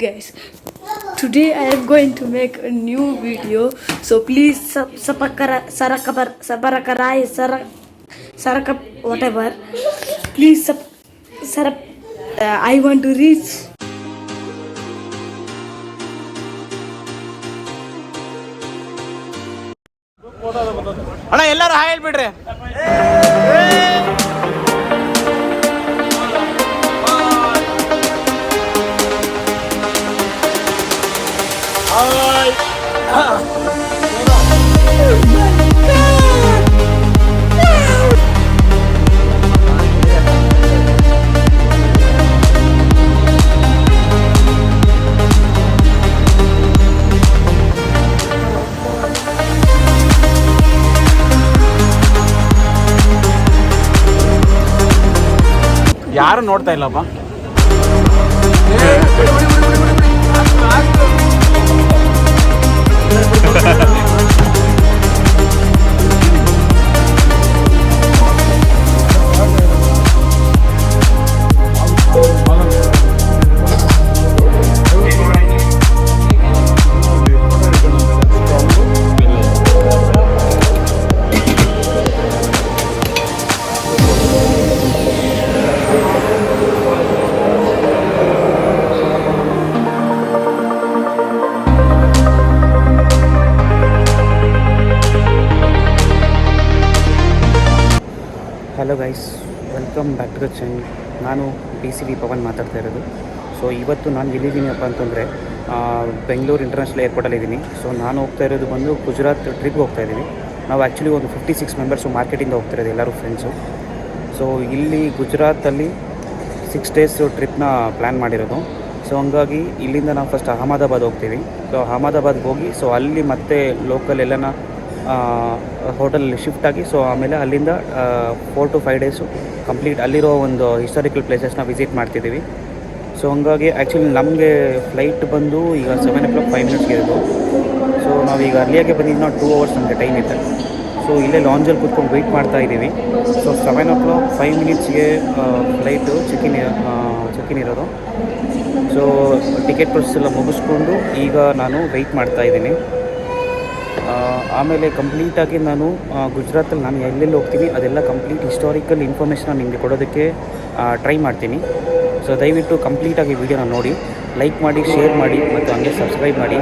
guys, today I am going to make a new video, so please whatever, please I want to reach ಅಣ್ಣ ಎಲ್ಲರೂ hi ಹೇಳ್ಬಿಡ್ರಿ. ಯಾರು ನೋಡ್ತಾ ಇಲ್ಲಪ್ಪ. Hello guys, welcome back to the channel. ನಾನು PCV Pavan ಮಾತಾಡ್ತಾ ಇರೋದು. So ಇವತ್ತು ನಾನು ಎಲ್ಲಿದ್ದೀನಪ್ಪ ಅಂತಂದರೆ ಬೆಂಗಳೂರು ಇಂಟರ್ನ್ಯಾಷನಲ್ ಏರ್ಪೋರ್ಟಲ್ಲಿದ್ದೀನಿ. ಸೊ ನಾನು ಹೋಗ್ತಾ ಇರೋದು ಬಂದು ಗುಜರಾತ್ ಟ್ರಿಪ್ಗೆ ಹೋಗ್ತಾ ಇದ್ದೀವಿ. ನಾವು ಆ್ಯಕ್ಚುಲಿ ಒಂದು 56 ಮೆಂಬರ್ಸು ಮಾರ್ಕೆಟಿಂದ ಹೋಗ್ತಾ ಇರೋದು, ಎಲ್ಲರೂ ಫ್ರೆಂಡ್ಸು. ಸೊ ಇಲ್ಲಿ ಗುಜರಾತಲ್ಲಿ 6 ಡೇಸ್ ಟ್ರಿಪ್ನ ಪ್ಲ್ಯಾನ್ ಮಾಡಿರೋದು. ಸೊ ಹಂಗಾಗಿ ಇಲ್ಲಿಂದ ನಾವು ಫಸ್ಟ್ ಅಹಮದಾಬಾದ್ ಹೋಗ್ತೀವಿ. ಸೊ ಅಹಮದಾಬಾದ್ಗೆ ಹೋಗಿ ಸೊ ಅಲ್ಲಿ ಮತ್ತೆ ಲೋಕಲ್ ಎಲ್ಲನ ಹೋಟೆಲಲ್ಲಿ ಶಿಫ್ಟ್ ಆಗಿ ಸೊ ಆಮೇಲೆ ಅಲ್ಲಿಂದ 4 to 5 ಡೇಸು ಕಂಪ್ಲೀಟ್ ಅಲ್ಲಿರೋ ಒಂದು ಹಿಸ್ಟಾರಿಕಲ್ ಪ್ಲೇಸಸ್ನ ವಿಸಿಟ್ ಮಾಡ್ತಿದ್ದೀವಿ. ಸೊ ಹಂಗಾಗಿ ಆ್ಯಕ್ಚುಲಿ ನಮಗೆ ಫ್ಲೈಟ್ ಬಂದು ಈಗ 7 o'clock 5 minutes ಇರೋದು. ಸೊ ನಾವೀಗ ಅರ್ಲಿಯಾಗೆ ಬಂದಿದ್ದು ನಾವು 2 hours ನಮಗೆ ಟೈಮ್ ಇದೆ. ಸೊ ಇಲ್ಲೇ ಲಾಂಜಲ್ಲಿ ಕೂತ್ಕೊಂಡು ವೆಯ್ಟ್ ಮಾಡ್ತಾ ಇದ್ದೀವಿ. ಸೊ 7 o'clock 5 minutesಗೆ ಫ್ಲೈಟು ಚೆಕ್ ಇನ್ ಇರೋದು. ಸೊ ಟಿಕೆಟ್ ಪ್ರೊಸೆಸ್ ಎಲ್ಲ ಮುಗಿಸ್ಕೊಂಡು ಈಗ ನಾನು ವೆಯ್ಟ್ ಮಾಡ್ತಾ ಇದ್ದೀನಿ. ಆಮೇಲೆ ಕಂಪ್ಲೀಟಾಗಿ ನಾನು ಗುಜರಾತಲ್ಲಿ ನಾನು ಎಲ್ಲೆಲ್ಲಿ ಹೋಗ್ತೀನಿ ಅದೆಲ್ಲ ಕಂಪ್ಲೀಟ್ ಹಿಸ್ಟಾರಿಕಲ್ ಇನ್ಫಾರ್ಮೇಷನ್ ನಿಮಗೆ ಕೊಡೋದಕ್ಕೆ ಟ್ರೈ ಮಾಡ್ತೀನಿ. ಸೊ ದಯವಿಟ್ಟು ಕಂಪ್ಲೀಟಾಗಿ ವೀಡಿಯೋನ ನೋಡಿ, ಲೈಕ್ ಮಾಡಿ, ಶೇರ್ ಮಾಡಿ ಮತ್ತು ಹಂಗೆ ಸಬ್ಸ್ಕ್ರೈಬ್ ಮಾಡಿ.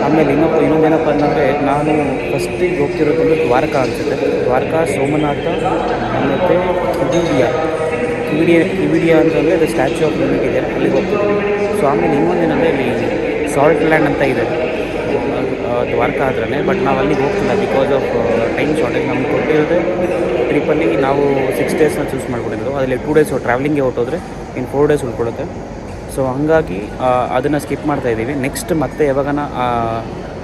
ಆಮೇಲೆ ಇನ್ನೊಂದೇನಪ್ಪ ಅಂತಂದರೆ ನಾನು ಫಸ್ಟಿಗೆ ಹೋಗ್ತಿರೋದು ಬಂದು ದ್ವಾರಕಾ ಅನಿಸುತ್ತೆ. ದ್ವಾರಕಾ, ಸೋಮನಾಥ ಮತ್ತು ಕಿವಿಡಿಯಾ ಅಂತಂದರೆ ಅದು ಸ್ಟ್ಯಾಚ್ಯೂ ಆಫ್ ಯೂನಿಟಿ ಇದೆ, ಅಲ್ಲಿಗೆ ಹೋಗ್ತಿದ್ದೀನಿ. ಸೊ ಆಮೇಲೆ ಇನ್ನೊಂದೇನಂದರೆ ಇಲ್ಲಿ ಸಾಲ್ಟ್ ಲ್ಯಾಂಡ್ ಅಂತ ಇದೆ ದ್ವಾರಕಾ ಹತ್ರನೇ. ಬಟ್ ನಾವು ಅಲ್ಲಿಗೆ ಹೋಗ್ತಿಲ್ಲ ಬಿಕಾಸ್ ಆಫ್ ಟೈಮ್ ಶಾರ್ಟೇಜ್. ನಮ್ಗೆ ಕೊಟ್ಟಿರೋದೇ ಟ್ರಿಪ್ಪಲ್ಲಿ ನಾವು 6 ಡೇಸ್ನ ಚೂಸ್ ಮಾಡ್ಕೊಂಡಿದ್ದು. ಅದರಲ್ಲಿ 2 days ಟ್ರಾವೆಲಿಂಗ್ಗೆ ಹೊರಟೋದ್ರೆ ಇನ್ನು 4 days ಉಳ್ಕೊಳುತ್ತೆ. ಸೊ ಹಂಗಾಗಿ ಅದನ್ನು ಸ್ಕಿಪ್ ಮಾಡ್ತಾಯಿದ್ದೀವಿ. ನೆಕ್ಸ್ಟ್ ಮತ್ತೆ ಯಾವಾಗನ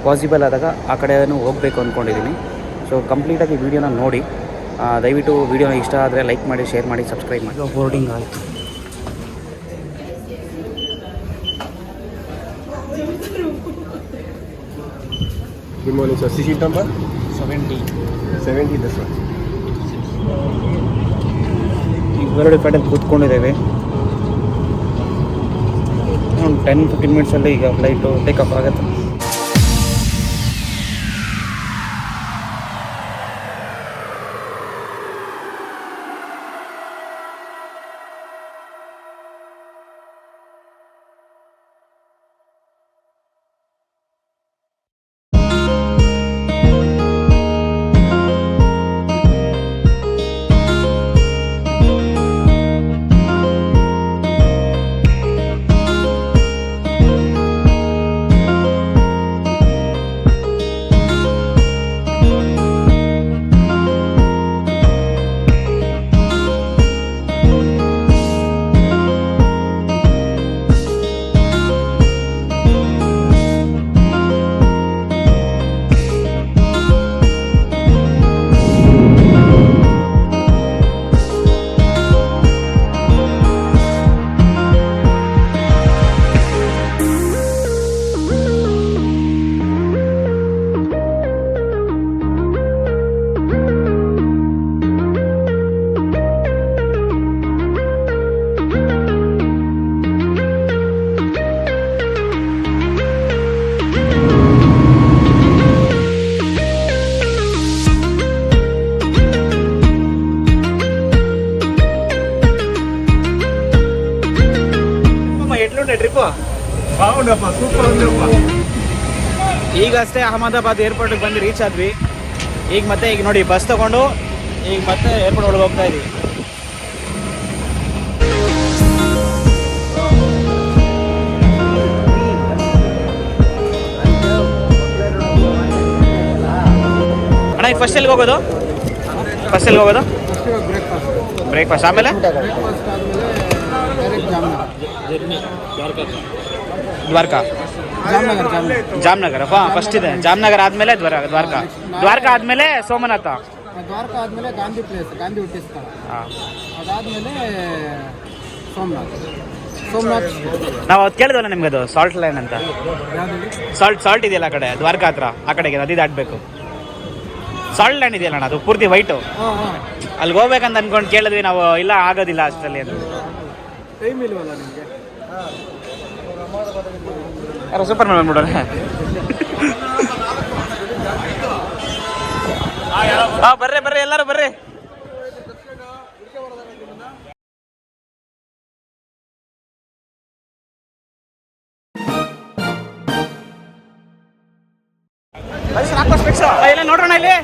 ಪಾಸಿಬಲ್ ಆದಾಗ ಆ ಕಡೆನೂ ಹೋಗಬೇಕು ಅಂದ್ಕೊಂಡಿದ್ದೀನಿ. ಸೊ ಕಂಪ್ಲೀಟಾಗಿ ವೀಡಿಯೋನ ನೋಡಿ, ದಯವಿಟ್ಟು ವೀಡಿಯೋನ ಇಷ್ಟ ಆದರೆ ಲೈಕ್ ಮಾಡಿ, ಶೇರ್ ಮಾಡಿ, ಸಬ್ಸ್ಕ್ರೈಬ್ ಮಾಡಿ. ಬೋರ್ಡಿಂಗ್ ಆಯಿತು. Good morning, sir. Seat number? 70 this one. ಈಗ ಹೊರಗಡೆ ಫ್ಲೈಟಲ್ಲಿ ಕೂತ್ಕೊಂಡಿದ್ದೇವೆ. ಒಂದು 10-15 ಮಿನಿಟ್ಸಲ್ಲಿ ಈಗ ಫ್ಲೈಟು ಟೇಕ್ ಆಫ್ ಆಗುತ್ತೆ. ಈಗಷ್ಟೇ ಅಹಮದಾಬಾದ್ ಏರ್ಪೋರ್ಟಿಗೆ ಬಂದು ರೀಚ್ ಆದ್ವಿ. ಈಗ ನೋಡಿ ಬಸ್ ತಗೊಂಡು ಈಗ ಮತ್ತೆ ಏರ್ಪೋರ್ಟ್ ಒಳಗೆ ಹೋಗ್ತಾ ಇದೀವಿ. ಅಣ್ಣ ಈಗ ಫಸ್ಟ್ ಎಲ್ಲಿಗೆ ಹೋಗೋದು? ಬ್ರೇಕ್ಫಾಸ್ಟ್ ಆಮೇಲೆ ದ್ವಾರಕಾ ಜಾಮ್ನಗರ ಫಸ್ಟ್ ಇದೆ. ಜಾಮ್ನಗರ ಆದ್ಮೇಲೆ ದ್ವಾರಕಾ ಆದ್ಮೇಲೆ ಸೋಮನಾಥ, ದ್ವಾರಕಾ ಆದ್ಮೇಲೆ ಗಾಂಧಿ ಹುಟ್ಟಿ ಸ್ಥಳ, ಅದಾದ್ಮೇಲೆ ಸೋಮನಾಥ್. ನಾವು ಅದು ಕೇಳಿದ್ವಲ್ಲ ನಿಮ್ಗೆ, ಅದು ಸಾಲ್ಟ್ ಲೈನ್ ಅಂತ. ಸಾಲ್ಟ್ ಇದೆಯಲ್ಲ ಆ ಕಡೆ ದ್ವಾರಕಾ ಹತ್ರ, ಆ ಕಡೆಗೆ ನದಿ ದಾಟಬೇಕು. ಸಾಲ್ಟ್ ಲೈನ್ ಇದೆಯಲ್ಲ ಅಣ್ಣ, ಅದು ಪೂರ್ತಿ ವೈಟು. ಅಲ್ಲಿಗೆ ಹೋಗ್ಬೇಕಂತ ಅನ್ಕೊಂಡು ಕೇಳಿದ್ವಿ ನಾವು. ಇಲ್ಲ ಆಗೋದಿಲ್ಲ ಅಷ್ಟರಲ್ಲಿ ಅಂತ. ಟೈಮ್ ಇಲ್ವಲ್ಲ ನಿಮಗೆ? ಯಾರೋ ಸೂಪರ್ ಮ್ಯಾನ್ ಬಂದ್ಬಿಡೋಣ. ಬರ್ರಿ ಎಲ್ಲರೂ ಬರ್ರಿ. ಎಲ್ಲ ನೋಡೋಣ ಇಲ್ಲಿ.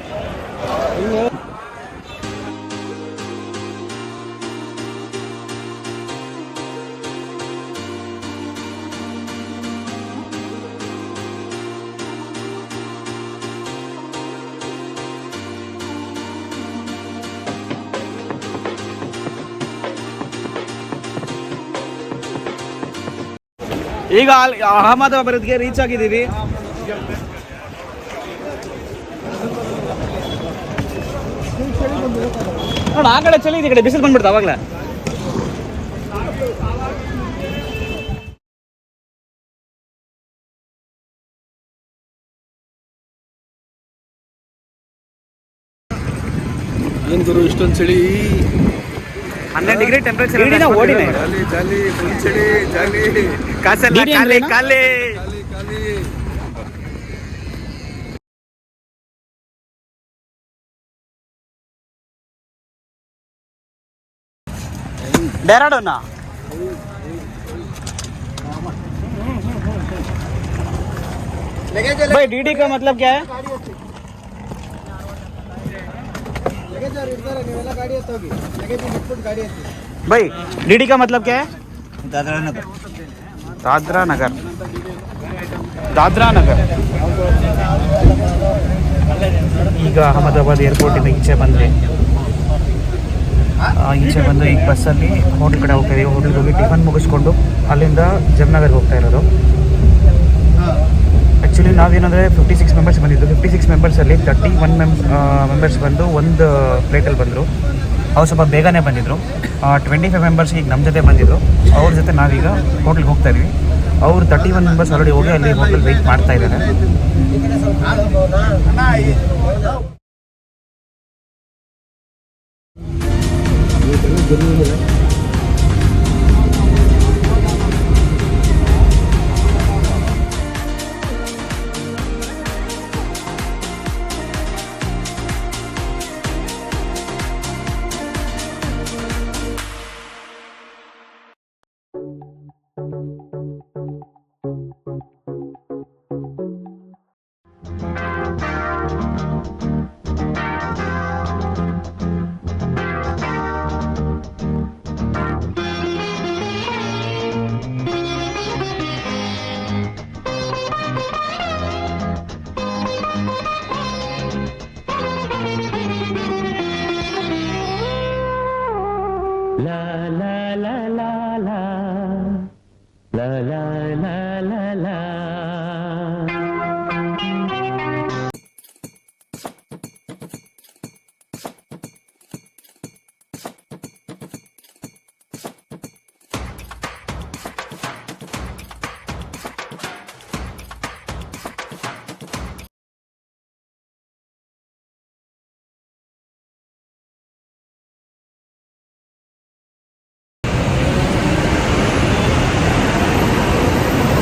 ಈಗ ಅಹಮದಾಬಾದ್ಗೆ ರೀಚ್ ಆಗಿದ್ದೀವಿ. ನೋಡ ಆ ಕಡೆ ಚಳಿ, ಈ ಕಡೆ ಬಿಸಿಲು ಬಂದ್ಬಿಡ್ತು ಅವಾಗಲೇ. ಏನು ಗುರು ಇಷ್ಟೊಂದು ಚಳಿ? 12 ಡಿಗ್ರಿ ಟೆಂಪರೇಚರ್ ಓಡಿದೆ. ಫುಲ್ ಚಳಿ, ಜಾಲಿ ಖಾಲಿ. डेराडून भाई डीडी का मतलब क्या है? भाई डीडी का मतलब क्या है? दादरा नगर ಈಗ ಅಹಮದಾಬಾದ್ ಏರ್ಪೋರ್ಟಿಂದ ಈಚೆ ಬಂದರೆ ಬಂದು ಈಗ ಬಸ್ಸಲ್ಲಿ ಹೋಟೆಲ್ ಕಡೆ ಹೋಗ್ತಾ ಇದೀವಿ. ಹೋಟೆಲ್ಗೆ ಹೋಗಿ ಟಿಫನ್ ಮುಗಿಸ್ಕೊಂಡು ಅಲ್ಲಿಂದ ಜಮ್ನಗರ್ಗೆ ಹೋಗ್ತಾ ಇರೋದು. ಆ್ಯಕ್ಚುಲಿ ನಾವೇನಂದರೆ 56 ಮೆಂಬರ್ಸ್ ಬಂದಿದ್ದು. 56 ಮೆಂಬರ್ಸಲ್ಲಿ 31 ಮೆಂಬರ್ಸ್ ಬಂದು ಒಂದು ಫ್ಲೈಟಲ್ಲಿ ಬಂದರು. ಅವ್ರು ಸ್ವಲ್ಪ ಬೇಗನೆ ಬಂದಿದ್ದರು. 25 ಮೆಂಬರ್ಸ್ ಈಗ ನಮ್ಮ ಜೊತೆ ಬಂದಿದ್ದರು. ಅವ್ರ ಜೊತೆ ನಾವೀಗ ಹೋಟ್ಲಿಗೆ ಹೋಗ್ತಾ ಇದ್ವಿ. ಅವರು 31 ಮೆಂಬರ್ಸ್ ಆಲ್ರೆಡಿ ಹೋಗಿ ಅಲ್ಲಿ ಹೋಟೆಲ್ ವೆಯ್ಟ್ ಮಾಡ್ತಾ ಇದ್ದಾರೆ.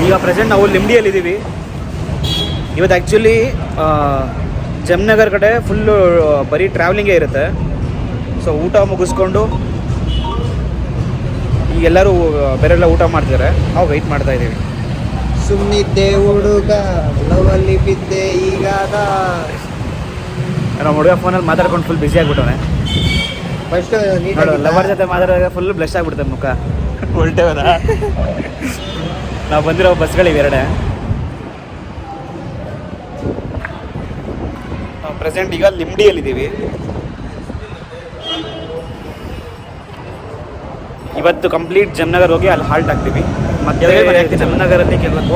ಈಗ ಪ್ರೆಸೆಂಟ್ ನಾವು ಲಿಂಬಡಿಯಲ್ಲಿದ್ದೀವಿ. ಇವತ್ತು ಆ್ಯಕ್ಚುಲಿ ಜಮ್ನಗರ್ ಕಡೆ ಫುಲ್ಲು ಬರೀ ಟ್ರಾವೆಲಿಂಗೇ ಇರುತ್ತೆ. ಸೊ ಊಟ ಮುಗಿಸ್ಕೊಂಡು ಈಗೆಲ್ಲರೂ ಬೇರೆಲ್ಲ ಊಟ ಮಾಡ್ತಿದ್ದಾರೆ. ನಾವು ವೆಯ್ಟ್ ಮಾಡ್ತಾ ಇದ್ದೀವಿ. ಸುಮ್ಮನಿದ್ದೆ ಹುಡುಗ ಲವಲ್ಲಿ ಬಿದ್ದೆ ಈಗಾದ. ನಮ್ಮ ಹುಡುಗ ಫೋನಲ್ಲಿ ಮಾತಾಡ್ಕೊಂಡು ಫುಲ್ ಬಿಸಿ ಆಗ್ಬಿಟ್ಟವನೆ. ಫಸ್ಟ್ ಲವರ್ ಜೊತೆ ಮಾತಾಡಿದಾಗ ಫುಲ್ ಬ್ಲಶ್ ಆಗ್ಬಿಡ್ತದೆ ಮುಖ. ಉಲ್ಟೆ ಹೋದ. ನಾವು ಬಂದಿರೋ ಬಸ್ಗಳಿವೆ ಎರಡೇ. ನಾವು ಪ್ರೆಸೆಂಟ್ ಈಗ ಲಿಂಬಡಿಯಲ್ಲಿದ್ದೀವಿ. ಇವತ್ತು ಕಂಪ್ಲೀಟ್ ಜಮ್ನಗರ್ ಹೋಗಿ ಅಲ್ಲಿ ಹಾಲ್ಟ್ ಆಗ್ತೀವಿ. ಮತ್ತೆ ಜಮ್ನಗರಲ್ಲಿ ಕೆಲವೊಂದು,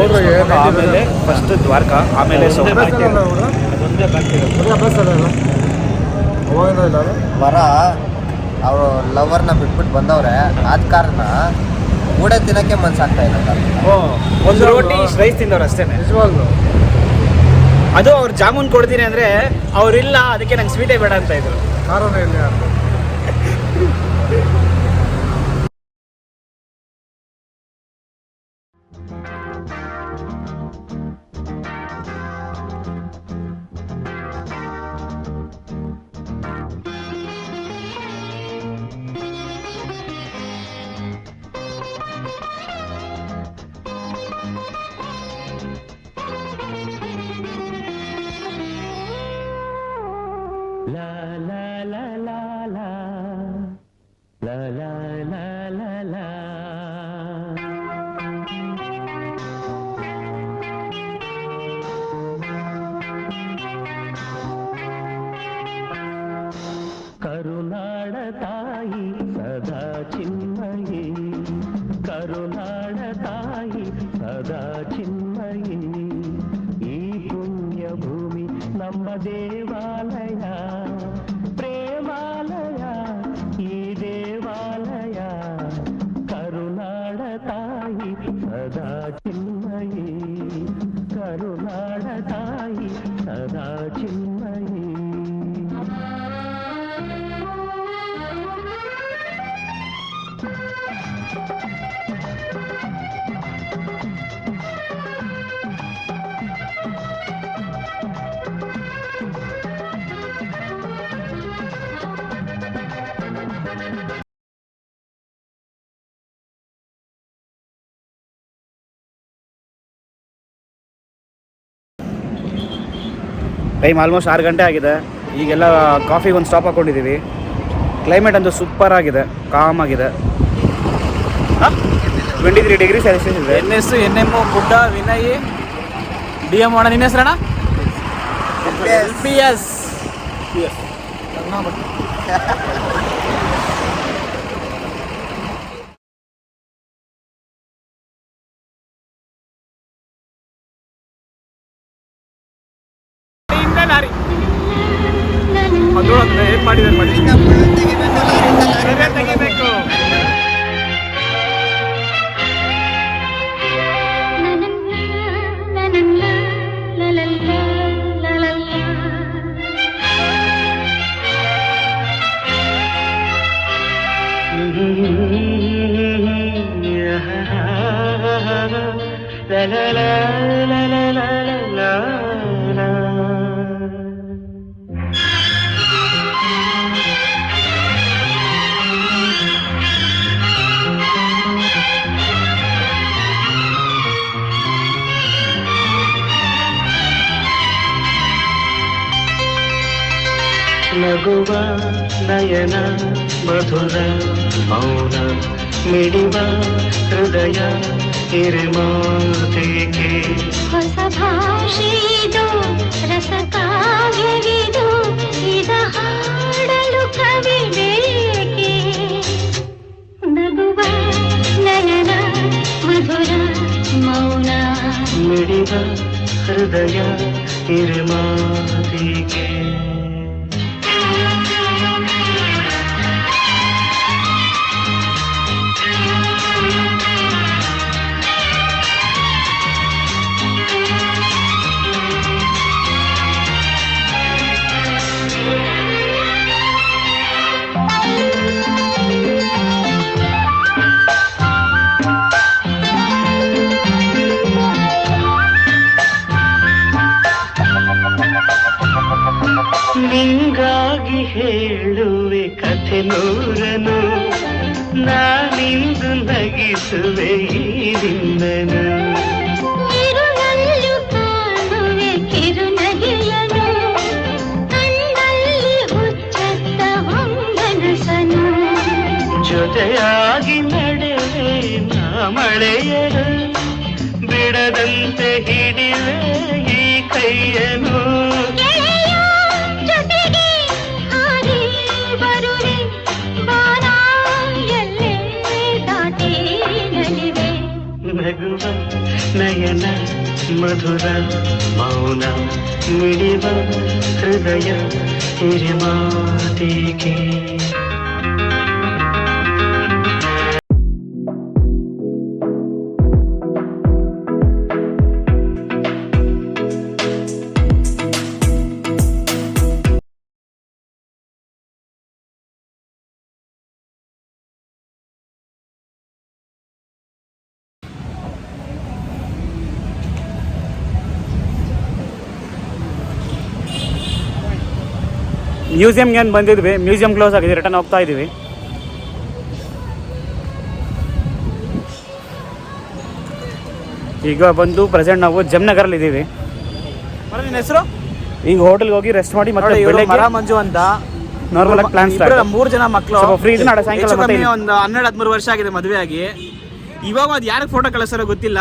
ಆಮೇಲೆ ಫಸ್ಟ್ ದ್ವಾರಕಾ, ಆಮೇಲೆ ವರ ಅವರು ಲವರ್ನ ಬಿಟ್ಬಿಟ್ಟು ಬಂದವ್ರೆ. ಆದ ಕಾರಣ ಊಟ ತಿನ್ನಕ್ಕೆ ಮನ್ಸಾಗ್ತಾ ಇಲ್ಲ. ಒಂದು ರೋಟಿ ರೈಸ್ ತಿಂದವ್ರು ಅಷ್ಟೇ. ಅದು ಅವ್ರು ಜಾಮೂನ್ ಕೊಡ್ತೀನಿ ಅಂದರೆ ಅವ್ರಿಲ್ಲ, ಅದಕ್ಕೆ ನಂಗೆ ಸ್ವೀಟೇ ಬೇಡ ಅಂತ ಇದ್ರು. ಕರುನಾಡ ತಾಯಿ ಸದಾ ಚಿನ್ಮಯಿ, ಕರುನಾಡ ತಾಯಿ ಸದಾ ಚಿನ್ಮಯಿ. ಈ ಪುಣ್ಯ ಭೂಮಿ ನಮ್ಮ ದೇವಾಲಯ, ಪ್ರೇಮಾಲಯ ಈ ದೇವಾಲಯ. ಕರುನಾಡ ತಾಯಿ ಸದಾ ಚಿನ್ಮಯಿ, ಕರುನಾಡ ತಾಯಿ ಸದಾ ಚಿನ್ಮಯಿ. ಟೈಮ್ ಆಲ್ಮೋಸ್ಟ್ 6 ಗಂಟೆ ಆಗಿದೆ. ಈಗೆಲ್ಲ ಕಾಫಿಗೆ ಒಂದು ಸ್ಟಾಪ್ ಹಾಕ್ಕೊಂಡಿದ್ದೀವಿ. ಕ್ಲೈಮೇಟ್ ಅಂತೂ ಸೂಪರ್ ಆಗಿದೆ, ಕಾಮ್ ಆಗಿದೆ. 23 ಡಿಗ್ರಿ ಸೆಲ್ಸಿಯಸ್ ಇದೆ. NM ಗುಡ್ಡ ವಿನಯ್ DM ಅಣ್ಣ. ನಿನ್ನ ಹೆಸರಣ್ಣ? LPS. ಅದು ಏನು ಮಾಡಿದ್ದಾರೆ ತೆಗಿಬೇಕು. ನಗುವ ನಯನ ಮಧುರ ಮೌನ ಮಿಡಿವ ಹೃದಯ ಹಿರಿಮಾತೆಗೆ. ಹೊಸ ಭಾಷೆದು ರಸ ಕಾವ್ಯವಿದು, ಇದ ಹಾಡಲು ಕವಿ ಬೇಕೆ. ನಗುವ ನಯನ ಮಧುರ ಮೌನ ಮಿಡಿವ ಹೃದಯ ಹಿರಿಮಾತೆಗೆ. ನಿಂಗಾಗಿ ಹೇಳುವೆ ಕಥೆ ನೂರನು, ನಾನಿಂದು ನಗಿಸುವೆ ಈ ದಿನನು. ಈ ಜೊತೆಯಾಗಿ ನಡೆವೆ ನಾ ಮಳೆಯಲು ಬಿಡದಂತೆ ಹಿಡಿವೆ ಈ ಕೈಯನು ಗೆಳೆಯ ಜೊತೆಗೆ ಹಾರಿ ಬರುವೆ ಬಾನ ಎಲ್ಲೇ ದಾಟಿ ನಲಿವೆ ನಗುವ ನಯನ ಮಧುರ ಮೌನ ಮಿಡಿವ ಹೃದಯ ಹಿರಿಮಾತಿಗೆ ಮ್ಯೂಸಿಯಮ್ಗೆ ಏನು ಬಂದಿದ್ವಿ, ಮ್ಯೂಸಿಯಂ ಕ್ಲೋಸ್ ಆಗಿದೆ, ರಿಟರ್ನ್ ಹೋಗ್ತಾ ಇದ್ದೀವಿ. ಈಗ ಬಂದು ಪ್ರೆಸೆಂಟ್ ನಾವು ಜಮ್ನಗರಲ್ಲಿ ಇದ್ದೀವಿ. ನಿನ್ನ ಹೆಸರು? ಈಗ ಹೋಟೆಲ್ಗೆ ಹೋಗಿ ರೆಸ್ಟ್ ಮಾಡಿ ಮತ್ತೆ ಮರ ಮಂಜು ಅಂತ ನಾರ್ಮಲ್ ಆಗಿ ಪ್ಲಾನ್ಸ್ 3 ಜನ ಮಕ್ಕಳು ಫ್ರೀ ಇದೆ. ನಾಳೆ ಸಾಯಂಕಾಲ ಮತ್ತೆ ಒಂದು 12-13 ವರ್ಷ ಆಗಿದೆ ಮದುವೆ ಆಗಿ. ಇವಾಗ ಅದು ಯಾರಿಗೆ ಫೋಟೋ ಕಳಿಸ್ತಾರೋ ಗೊತ್ತಿಲ್ಲ.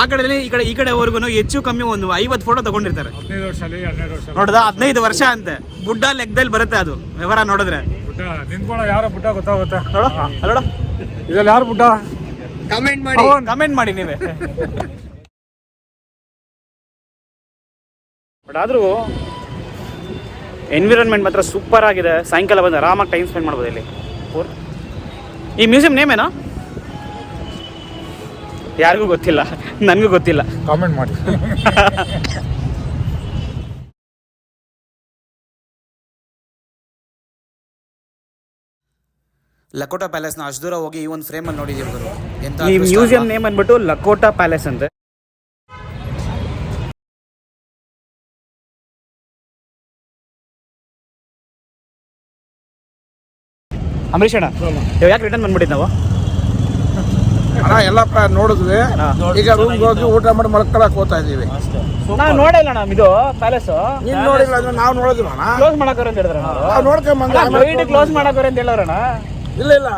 ಆ ಕಡೆ ಈ ಕಡೆವರೆಗೂ ಹೆಚ್ಚು ಕಮ್ಮಿ ಒಂದು 50 ಫೋಟೋ ತಗೊಂಡಿರ್ತಾರೆ. 15 ವರ್ಷ ನೋಡ್ದ 15 ವರ್ಷ ಅಂತೆ. ಬುಡ್ಡ ಲೆಕ್ಕದಲ್ಲಿ ಬರುತ್ತೆ ಅದು ವ್ಯವಹಾರ ನೋಡಿದ್ರೆ. ನಿಂತ್ಕೊಳ್ಳ ಯಾರೋ ಬುಡ್ಡ ಗೊತ್ತಾಗುತ್ತೆ. ನೋಡೋ ಅಲ್ಲೋಡ ಇದ್ರಲ್ಲಿ ಯಾರು ಬುಡ್ಡ ಕಮೆಂಟ್ ಮಾಡಿ ನೀವೇ. ಬಟ್ ಆದರೂ ಎನ್ವಿರಾನ್ಮೆಂಟ್ ಮಾತ್ರ ಸೂಪರ್ ಆಗಿದೆ. ಸಾಯಂಕಾಲ ಬಂದು ಆರಾಮಾಗಿ ಟೈಮ್ ಸ್ಪೆಂಡ್ ಮಾಡ್ಬೋದು ಇಲ್ಲಿ. ಈ ಮ್ಯೂಸಿಯಂ ನೇಮ್ ಏನೋ ಯಾರಿಗೂ ಗೊತ್ತಿಲ್ಲ, ನನಗೂ ಗೊತ್ತಿಲ್ಲ. ಕಾಮೆಂಟ್ ಮಾಡಿ. ಲಕೋಟಾ ಪ್ಯಾಲೇಸ್ನ ಅಷ್ಟು ದೂರ ಹೋಗಿ ಈ ಒಂದು ಫ್ರೇಮಲ್ಲಿ ನೋಡಿದ್ದೀವಿ ಗುರು. ಈ ಮ್ಯೂಸಿಯಂ ನೇಮ್ ಅಂದ್ಬಿಟ್ಟು ಲಕೋಟಾ ಪ್ಯಾಲೇಸ್ ಅಂತ. ಅಂಬರೀಷ್ ಅಣ್ಣ ಯಾಕೆ ರಿಟರ್ನ್ ಬಂದ್ಬಿಟ್ಟಿದ್ದು ನಾವು? ಎಲ್ಲ ನೋಡಿದ್ವಿ. ಈಗ ರೂಮ್ಗೆ ಹೋಗಿ ಊಟ ಮಾಡಿ ಮಲ್ಕೊಳಕ್ ಹೋಗ್ತಾ ಇದೀವಿ. ನಾವು ನೋಡಿಲ್ಲ ಅಣ್ಣ ಇದು ಪ್ಯಾಲೇಸ್. ನೀನ್ ನೋಡಿಲ್ಲ ಅಂದ್ರೆ ನಾವು ನೋಡಿದ್ವಿ ಅಣ್ಣ. ಕ್ಲೋಸ್ ಮಾಡಕೋರ ಅಂತ ಹೇಳಿದ್ರ ನಾವು ನೋಡ್ಕೊಂಡ್ ಕ್ಲೋಸ್ ಮಾಡಕೋರ ಅಂತ ಹೇಳೋರಣ್ಣ. ಇಲ್ಲ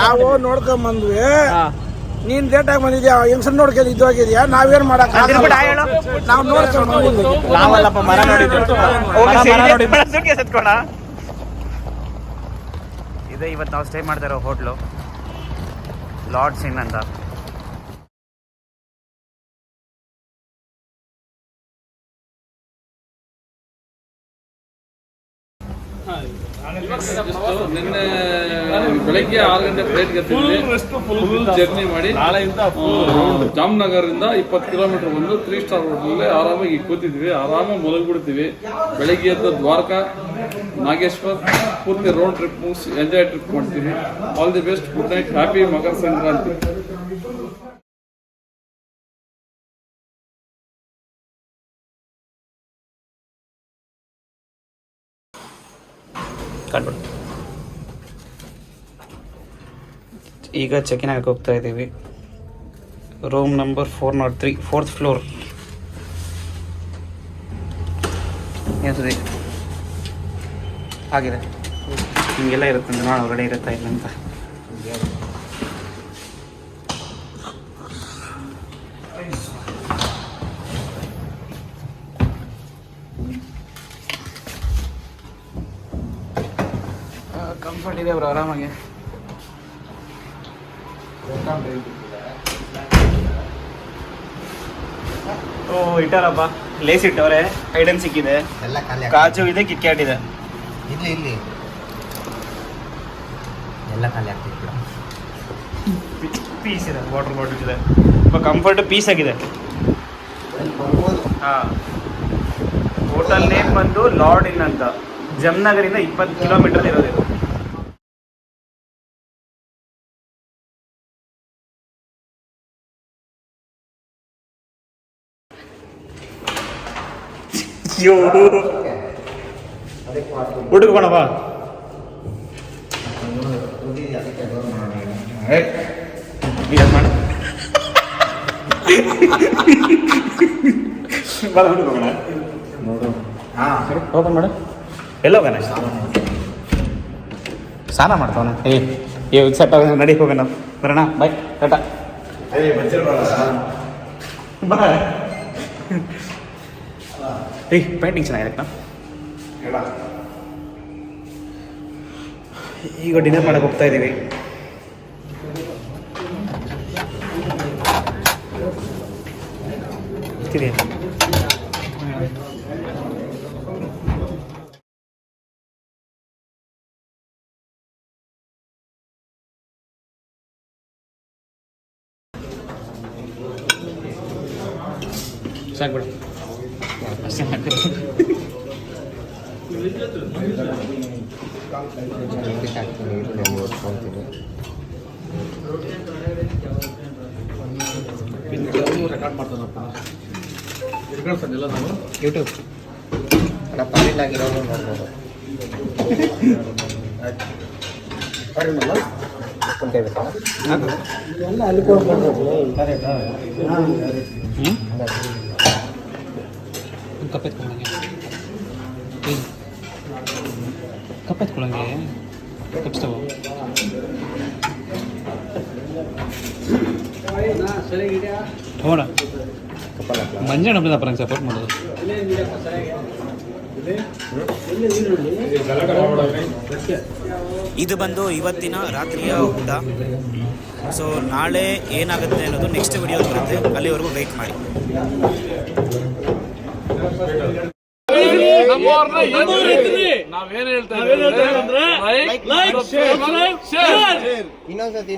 ನಾವು ನೋಡ್ಕೊಂಡ್ ಬಂದ್ವಿ. ನೀನ್ ಲೇಟಾಗಿ ಬಂದಿದ್ಯಾ, ಹೆಂಗ್ಸನ್ ನೋಡ್ಕೊಂಡು ಇದ್ದೋಗಿದ್ಯಾ, ನಾವೇನ್ ಮಾಡಕ್ ನಾವು ನೋಡ್ಕೊಂಡ್ ಬಂದಿದ್ವಿ. ನಾವಲ್ಲಪ್ಪ ಮರ ನೋಡಿದ್ವಿ. ಇದೆ ಇವತ್ತು ನಾವು ಸ್ಟೇ ಮಾಡ್ತಾ ಇರೋ ಹೋಟ್ಲು ಲಾರ್ಡ್ಸ್ ಇನ್ ಅಂತ. ನಿನ್ನೆ ಬೆಳಗ್ಗೆ 6 ಗಂಟೆ ಫ್ಲೈಟ್ಗೆ ಫುಲ್ ಜರ್ನಿ ಮಾಡಿ ಜಾಮ್ನಗರಿಂದ 20 ಕಿಲೋಮೀಟರ್ ಬಂದು 3 ಸ್ಟಾರ್ ಹೋಟೆಲ್ ಆರಾಮಾಗಿ ಕೂತಿದ್ವಿ. ಆರಾಮಾಗಿ ಮಲಗಿಬಿಡ್ತೀವಿ. ಬೆಳಗ್ಗೆ ಎದ್ದು ದ್ವಾರಕಾ, ನಾಗೇಶ್ವರ್ ಪೂರ್ತಿ ರೋಡ್ ಟ್ರಿಪ್ ಮುಗಿಸಿ ಎಂಜಾಯ್ ಟ್ರಿಪ್ ಮಾಡ್ತೀವಿ. All the best, good night, happy Makar Sankranti. ಈಗ ಚೆಕಿನ್ ಆಗಕ್ಕೆ ಹೋಗ್ತಾ ಇದ್ದೀವಿ. Room number 403, 4th floor. ಏನ್ಸದಿ ಆಗಿದೆ. ಹಿಂಗೆಲ್ಲ ಇರುತ್ತೆ ಅಂತ ನೋಡಿ ಹೊರಗಡೆ ಇರುತ್ತಾ ಇಲ್ಲ ಅಂತ. ಕಂಫರ್ಟ್ ಇದೆ ಅವರು ಆರಾಮಾಗಿ. ಓ ಇಟ್ಟಾರಪ್ಪ, ಲೇಸ್ ಇಟ್ಟವ್ರೆ, ಹೈಡನ್ ಸಿಕ್ಕಿದೆ, ಎಲ್ಲ ಖಾಲಿ ಕಾಜು ಇದೆ, ಕಿಟ್ಕ್ಯಾಟ್ ಇದೆ. ಇಲ್ಲಿ ಎಲ್ಲ ಖಾಲಿ ಆಗ್ತಿತ್ತು. ಪೀಸ್ ಇದೆ, ವಾಟರ್ ಬಾಟಲ್ ಇದೆ, ತುಂಬ ಕಂಫರ್ಟ್ ಪೀಸ್ ಆಗಿದೆ. ಹಾಂ, ಹೋಟೆಲ್ ನೇಮ್ ಬಂದು ಲಾರ್ಡ್ ಇನ್ ಅಂತ. ಜಮ್ನಗರಿಂದ 20 ಕಿಲೋಮೀಟರ್ ಇರೋದು. ಊಟಕ್ಕೆ ಹೋಗೋಣ ಬಾ. ಓಪನ್ ಮಾಡ. ಎಲ್ಲ ಹೋಗೋಣ. ಸ್ನಾನ ಮಾಡ್ತಾವನು. ಸೆಟ್ ನಡಿ ಹೋಗೋಣ, ಬರೋಣ, ಬಾಯ್, ಟಾಟಾ. ಬಾಯ್. ಪೇಂಟಿಂಗ್ ಚೆನ್ನಾಗಿರಕ್ಕ. ಈಗ ಡಿನ್ನರ್ ಮಾಡಕ್ಕೆ ಹೋಗ್ತಾ ಇದ್ದೀವಿ. ಸಾಕ್ಬಿಡ ಅಷ್ಟೇ ರೆಕಾರ್ಡ್ ಮಾಡ್ತಾನಪ್ಪ ಯೂಟ್ಯೂಬ್ ಪಲ್ಲಿಲಾಗಿರೋದು ನೋಡ್ಬೋದು. ಕಪ್ಪೆತ್ಕೊಳ್ಳಂಗೆ ಕಪ್ಸ್ತವ ಥೋಡ ಮಂಜಾಣ ಹಬ್ಬದ ಪರಂಗ ಸಪೋರ್ಟ್ ಮಾಡೋದು. ಇದು ಬಂದು ಇವತ್ತಿನ ರಾತ್ರಿಯ ಊಟ. ಸೊ ನಾಳೆ ಏನಾಗುತ್ತೆ ಅನ್ನೋದು ನೆಕ್ಸ್ಟ್ ವಿಡಿಯೋ ಬರುತ್ತೆ, ಅಲ್ಲಿವರೆಗೂ ವೆಯ್ಟ್ ಮಾಡಿ. ನಾವೇನ್ ಹೇಳ್ತಾ ಇದ್ದೀವಿ ಇನ್ನೊಂದ್ಸತಿ